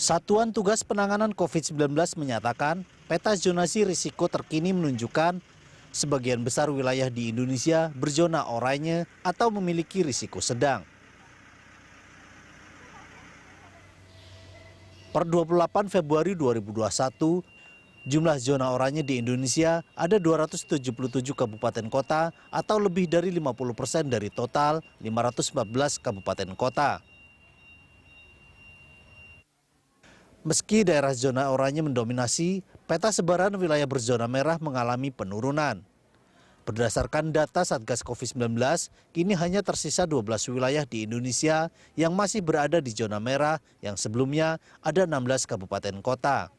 Satuan Tugas Penanganan COVID-19 menyatakan peta zonasi risiko terkini menunjukkan sebagian besar wilayah di Indonesia berzona oranye atau memiliki risiko sedang. Per 28 Februari 2021, jumlah zona oranye di Indonesia ada 277 kabupaten kota atau lebih dari 50% dari total 514 kabupaten kota. Meski daerah zona oranye mendominasi, peta sebaran wilayah berzona merah mengalami penurunan. Berdasarkan data Satgas COVID-19, kini hanya tersisa 12 wilayah di Indonesia yang masih berada di zona merah yang sebelumnya ada 16 kabupaten kota.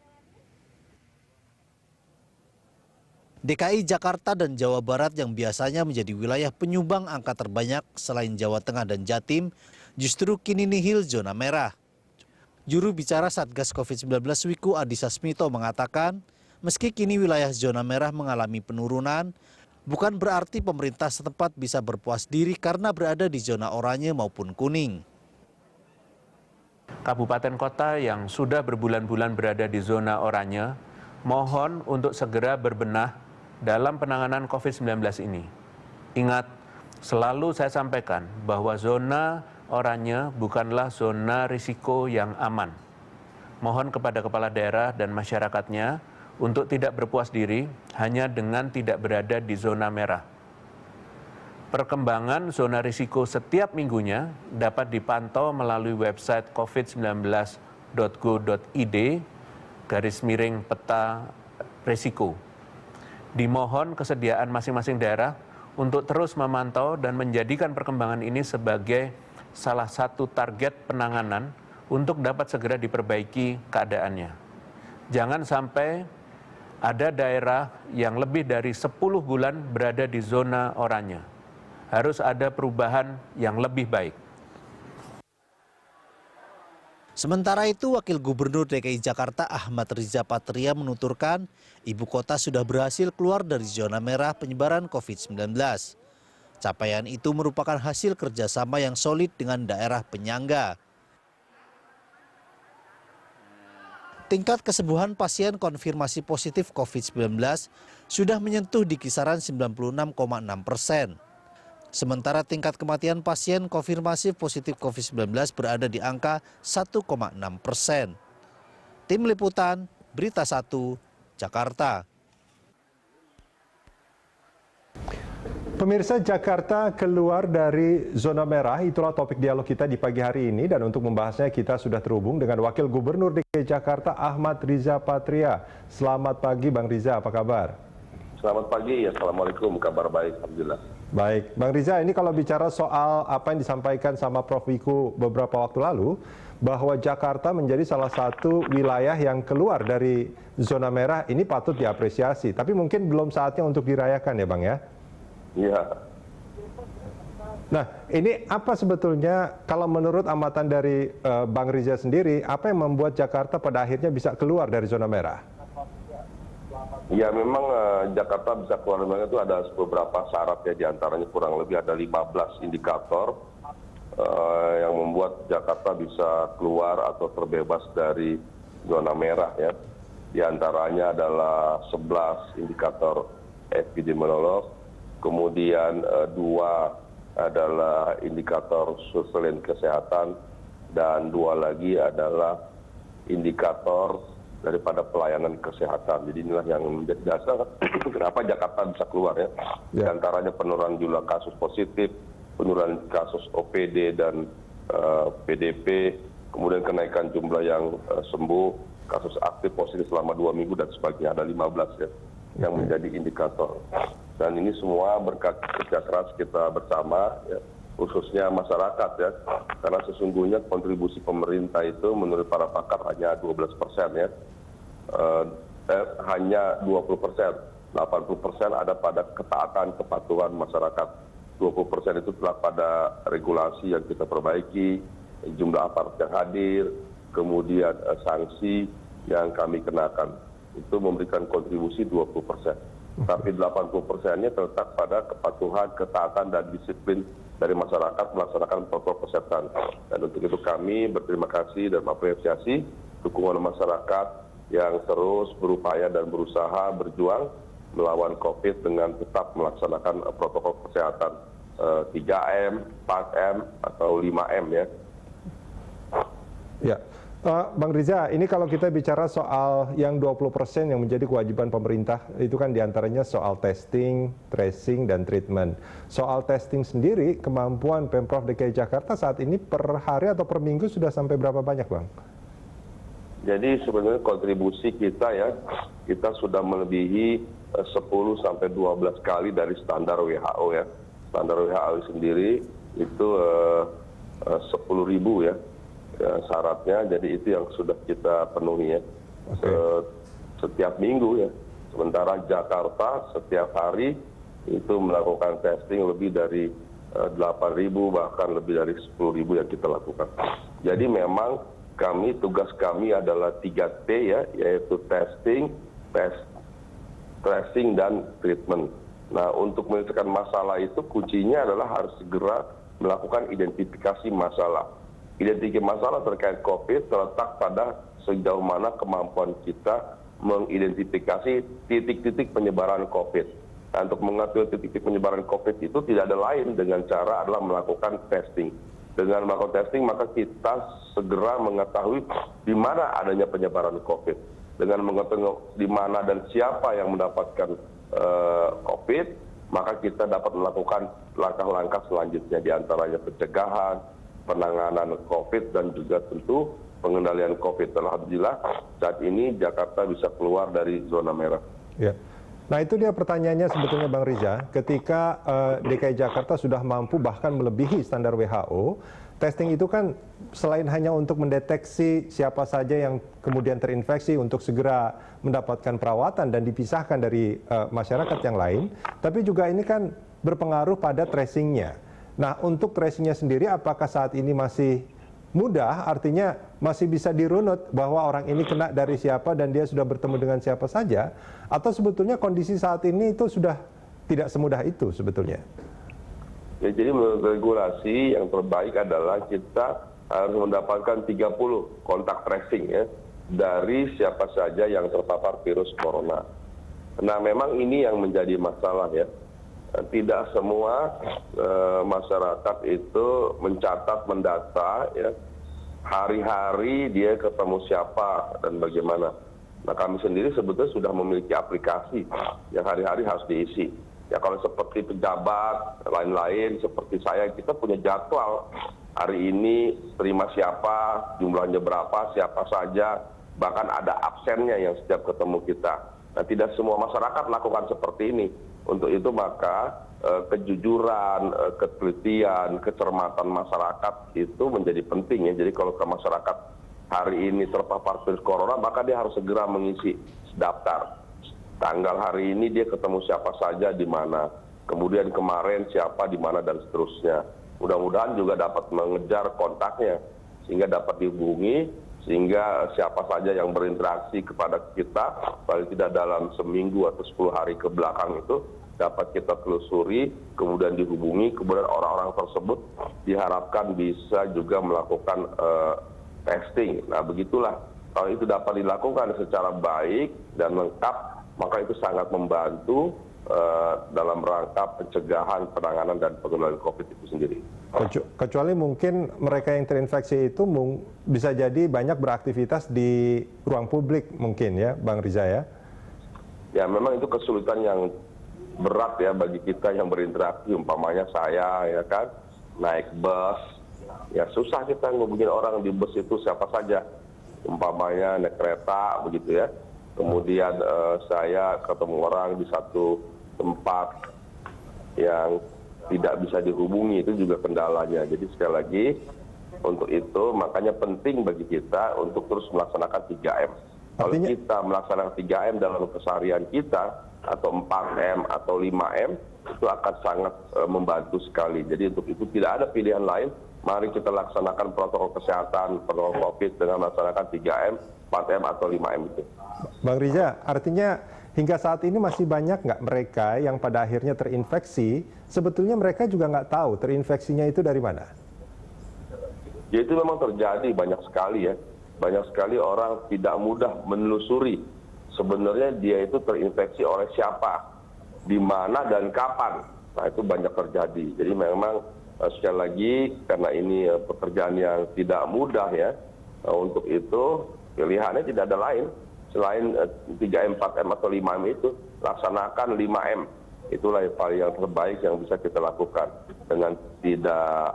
DKI Jakarta dan Jawa Barat yang biasanya menjadi wilayah penyumbang angka terbanyak selain Jawa Tengah dan Jatim, justru kini nihil zona merah. Juru bicara Satgas COVID-19 Wiku Adhisa Smito mengatakan, meski kini wilayah zona merah mengalami penurunan, bukan berarti pemerintah setempat bisa berpuas diri karena berada di zona oranye maupun kuning. Kabupaten kota yang sudah berbulan-bulan berada di zona oranye, mohon untuk segera berbenah dalam penanganan COVID-19 ini. Ingat, selalu saya sampaikan bahwa zona oranye bukanlah zona risiko yang aman. Mohon kepada kepala daerah dan masyarakatnya untuk tidak berpuas diri hanya dengan tidak berada di zona merah. Perkembangan zona risiko setiap minggunya dapat dipantau melalui website covid19.go.id/peta risiko. Dimohon kesediaan masing-masing daerah untuk terus memantau dan menjadikan perkembangan ini sebagai salah satu target penanganan untuk dapat segera diperbaiki keadaannya. Jangan sampai ada daerah yang lebih dari 10 bulan berada di zona oranye. Harus ada perubahan yang lebih baik. Sementara itu, Wakil Gubernur DKI Jakarta Ahmad Riza Patria menuturkan, ibu kota sudah berhasil keluar dari zona merah penyebaran COVID-19. Capaian itu merupakan hasil kerjasama yang solid dengan daerah penyangga. Tingkat kesembuhan pasien konfirmasi positif COVID-19 sudah menyentuh di kisaran 96,6%. Sementara tingkat kematian pasien konfirmasi positif COVID-19 berada di angka 1,6%. Tim Liputan, Berita 1, Jakarta. Pemirsa, Jakarta keluar dari zona merah, itulah topik dialog kita di pagi hari ini. Dan untuk membahasnya kita sudah terhubung dengan Wakil Gubernur DKI Jakarta Ahmad Riza Patria. Selamat pagi Bang Riza, apa kabar? Selamat pagi, Assalamualaikum, kabar baik, Alhamdulillah. Baik, Bang Riza, ini kalau bicara soal apa yang disampaikan sama Prof. Wiku beberapa waktu lalu, bahwa Jakarta menjadi salah satu wilayah yang keluar dari zona merah, ini patut diapresiasi. Tapi mungkin belum saatnya untuk dirayakan ya Bang ya? Iya. Nah, ini apa sebetulnya kalau menurut amatan dari Bang Riza sendiri, apa yang membuat Jakarta pada akhirnya bisa keluar dari zona merah? Ya, memang Jakarta bisa keluar dari zona itu ada beberapa syarat ya, diantaranya kurang lebih ada 15 indikator yang membuat Jakarta bisa keluar atau terbebas dari zona merah ya. Di antaranya adalah 11 indikator epidemiolog. Kemudian 2 adalah indikator surveillance kesehatan, dan 2 lagi adalah indikator daripada pelayanan kesehatan. Jadi inilah yang menjadi dasar kenapa Jakarta bisa keluar ya. Di antaranya penurunan jumlah kasus positif, penurunan kasus OPD dan PDP, kemudian kenaikan jumlah yang sembuh, kasus aktif positif selama 2 minggu dan sebagainya, ada 15 ya yang menjadi indikator. Dan ini semua berkat kerja keras kita bersama, ya, khususnya masyarakat ya, karena sesungguhnya kontribusi pemerintah itu menurut para pakar hanya 12% ya, hanya 20%, 80% ada pada ketaatan kepatuhan masyarakat, 20% itu telah pada regulasi yang kita perbaiki, jumlah aparat yang hadir, kemudian sanksi yang kami kenakan, itu memberikan kontribusi 20%. Tapi 80%-nya terletak pada kepatuhan, ketaatan, dan disiplin dari masyarakat melaksanakan protokol kesehatan. Dan untuk itu kami berterima kasih dan mengapresiasi dukungan masyarakat yang terus berupaya dan berusaha berjuang melawan COVID dengan tetap melaksanakan protokol kesehatan 3M, 4M, atau 5M ya. Ya, Bang Riza, ini kalau kita bicara soal yang 20% yang menjadi kewajiban pemerintah, itu kan diantaranya soal testing, tracing, dan treatment. Soal testing sendiri, kemampuan Pemprov DKI Jakarta saat ini per hari atau per minggu sudah sampai berapa banyak, Bang? Jadi sebenarnya kontribusi kita ya, kita sudah melebihi 10 sampai 12 kali dari standar WHO ya. Standar WHO sendiri itu 10.000 ya. Syaratnya, jadi itu yang sudah kita penuhi ya. Setiap minggu ya. Sementara Jakarta setiap hari itu melakukan testing lebih dari 8.000 bahkan lebih dari 10.000 yang kita lakukan. Jadi memang tugas kami adalah 3T ya, yaitu testing, tracing, dan treatment. Nah, untuk menyelesaikan masalah itu kuncinya adalah harus segera melakukan identifikasi masalah. Identifikasi masalah terkait COVID terletak pada sejauh mana kemampuan kita mengidentifikasi titik-titik penyebaran COVID. Nah, untuk mengetahui titik-titik penyebaran COVID itu tidak ada lain dengan cara adalah melakukan testing. Dengan melakukan testing maka kita segera mengetahui di mana adanya penyebaran COVID. Dengan mengetahui di mana dan siapa yang mendapatkan COVID, maka kita dapat melakukan langkah-langkah selanjutnya, diantaranya pencegahan, penanganan COVID, dan juga tentu pengendalian COVID. Alhamdulillah saat ini Jakarta bisa keluar dari zona merah. Ya. Nah, itu dia pertanyaannya sebetulnya, Bang Riza. Ketika DKI Jakarta sudah mampu bahkan melebihi standar WHO, testing itu kan selain hanya untuk mendeteksi siapa saja yang kemudian terinfeksi untuk segera mendapatkan perawatan dan dipisahkan dari masyarakat yang lain, tapi juga ini kan berpengaruh pada tracingnya. Nah, untuk tracingnya sendiri apakah saat ini masih mudah, artinya masih bisa dirunut bahwa orang ini kena dari siapa dan dia sudah bertemu dengan siapa saja, atau sebetulnya kondisi saat ini itu sudah tidak semudah itu sebetulnya? Ya, jadi menurut regulasi yang terbaik adalah kita harus mendapatkan 30 kontak tracing ya dari siapa saja yang terpapar virus corona. Nah, memang ini yang menjadi masalah ya. Tidak semua masyarakat itu mencatat, mendata ya hari-hari dia ketemu siapa dan bagaimana. Nah, kami sendiri sebetulnya sudah memiliki aplikasi yang hari-hari harus diisi. Ya, kalau seperti pejabat lain-lain seperti saya, kita punya jadwal hari ini terima siapa, jumlahnya berapa, siapa saja, bahkan ada absennya yang setiap ketemu kita. Nah, tidak semua masyarakat melakukan seperti ini. Untuk itu maka kejujuran, ketelitian, kecermatan masyarakat itu menjadi penting ya. Jadi kalau ke masyarakat hari ini terpapar virus corona, maka dia harus segera mengisi daftar. Tanggal hari ini dia ketemu siapa saja di mana. Kemudian kemarin siapa di mana dan seterusnya. Mudah-mudahan juga dapat mengejar kontaknya sehingga dapat dihubungi, sehingga siapa saja yang berinteraksi kepada kita paling tidak dalam seminggu atau 10 hari ke belakang itu dapat kita telusuri, kemudian dihubungi, kemudian orang-orang tersebut diharapkan bisa juga melakukan testing. Nah, begitulah. Kalau itu dapat dilakukan secara baik dan lengkap, maka itu sangat membantu dalam rangka pencegahan, penanganan, dan pengendalian COVID itu sendiri. Kecuali mungkin mereka yang terinfeksi itu bisa jadi banyak beraktivitas di ruang publik mungkin ya, Bang Riza ya? Ya, memang itu kesulitan yang berat ya bagi kita yang berinteraksi, umpamanya saya ya kan naik bus, ya susah kita ngubungin orang di bus itu siapa saja, umpamanya naik kereta begitu ya. Kemudian saya ketemu orang di satu tempat yang tidak bisa dihubungi, itu juga kendalanya. Jadi sekali lagi untuk itu makanya penting bagi kita untuk terus melaksanakan 3M. Kalau kita melaksanakan 3M dalam keseharian kita atau 4M atau 5M itu akan sangat membantu sekali. Jadi untuk itu tidak ada pilihan lain. Mari kita laksanakan protokol kesehatan, protokol COVID dengan melaksanakan 3M, 4M atau 5M itu. Bang Riza, artinya hingga saat ini masih banyak nggak mereka yang pada akhirnya terinfeksi, sebetulnya mereka juga nggak tahu terinfeksinya itu dari mana? Ya, itu memang terjadi banyak sekali ya. banyak sekali orang tidak mudah menelusuri sebenarnya dia itu terinfeksi oleh siapa, di mana dan kapan. Nah itu banyak terjadi. Jadi memang sekali lagi karena ini pekerjaan yang tidak mudah ya, untuk itu pilihannya tidak ada lain selain 3M, 4M atau 5M itu, laksanakan 5M. Itulah yang terbaik yang bisa kita lakukan dengan tidak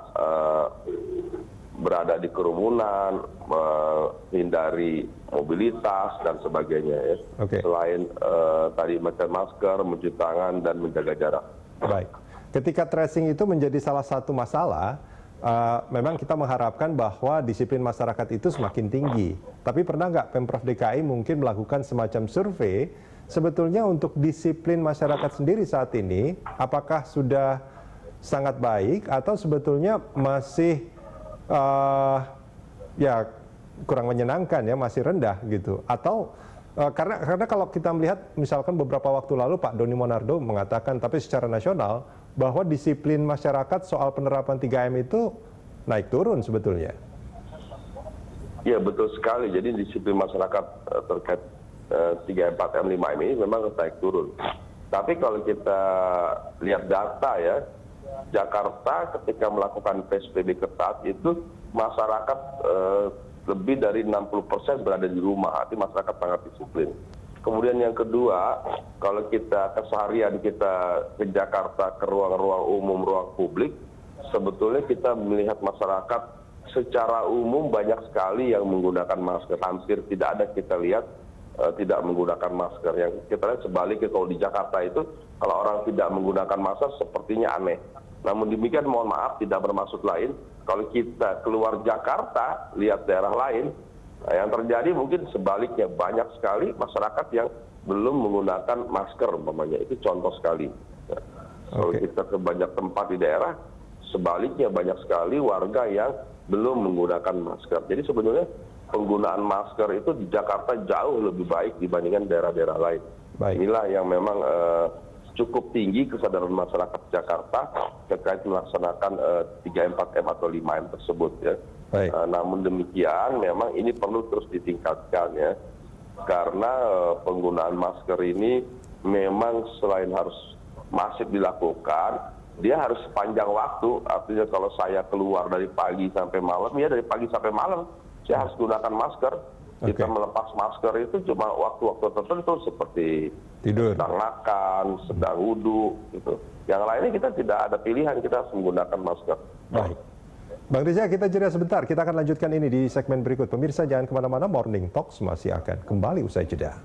berada di kerumunan, menghindari mobilitas dan sebagainya ya. Oke. Selain tadi memakai masker, mencuci tangan dan menjaga jarak. Baik. Ketika tracing itu menjadi salah satu masalah, memang kita mengharapkan bahwa disiplin masyarakat itu semakin tinggi. Tapi pernah nggak Pemprov DKI mungkin melakukan semacam survei sebetulnya untuk disiplin masyarakat sendiri saat ini, apakah sudah sangat baik atau sebetulnya masih ya kurang menyenangkan ya, masih rendah gitu? Atau karena kalau kita melihat misalkan beberapa waktu lalu Pak Doni Monardo mengatakan tapi secara nasional bahwa disiplin masyarakat soal penerapan 3M itu naik turun sebetulnya. Ya betul sekali, jadi disiplin masyarakat terkait 3M, 4M, 5M ini memang naik turun. Tapi kalau kita lihat data ya, Jakarta ketika melakukan PSBB ketat itu masyarakat lebih dari 60% berada di rumah, artinya masyarakat sangat disiplin. Kemudian yang kedua, kalau kita keseharian kita ke Jakarta, ke ruang-ruang umum, ruang publik, sebetulnya kita melihat masyarakat secara umum banyak sekali yang menggunakan masker. Hampir tidak ada kita lihat tidak menggunakan masker. Yang kita lihat sebaliknya, kalau di Jakarta itu, kalau orang tidak menggunakan masker sepertinya aneh. Namun demikian, mohon maaf, tidak bermaksud lain. Kalau kita keluar Jakarta, lihat daerah lain, nah, yang terjadi mungkin sebaliknya, banyak sekali masyarakat yang belum menggunakan masker, umpamanya. Itu contoh sekali. Nah, kalau kita ke banyak tempat di daerah, sebaliknya banyak sekali warga yang belum menggunakan masker. Jadi sebenarnya penggunaan masker itu di Jakarta jauh lebih baik dibandingkan daerah-daerah lain. Baik. Inilah yang memang cukup tinggi kesadaran masyarakat Jakarta terkait melaksanakan 3M, 4M atau 5M tersebut ya. Baik. Namun demikian memang ini perlu terus ditingkatkan ya, karena penggunaan masker ini memang selain harus masif dilakukan, dia harus sepanjang waktu. Artinya kalau saya keluar dari pagi sampai malam, ya dari pagi sampai malam saya harus gunakan masker. Kita melepas masker itu cuma waktu-waktu tertentu seperti tidur, sedang makan, sedang wudhu gitu. Yang lainnya kita tidak ada pilihan, kita harus menggunakan masker. Baik. Bang Riza, kita jeda sebentar. Kita akan lanjutkan ini di segmen berikut. Pemirsa jangan kemana-mana, Morning Talks masih akan kembali usai jeda.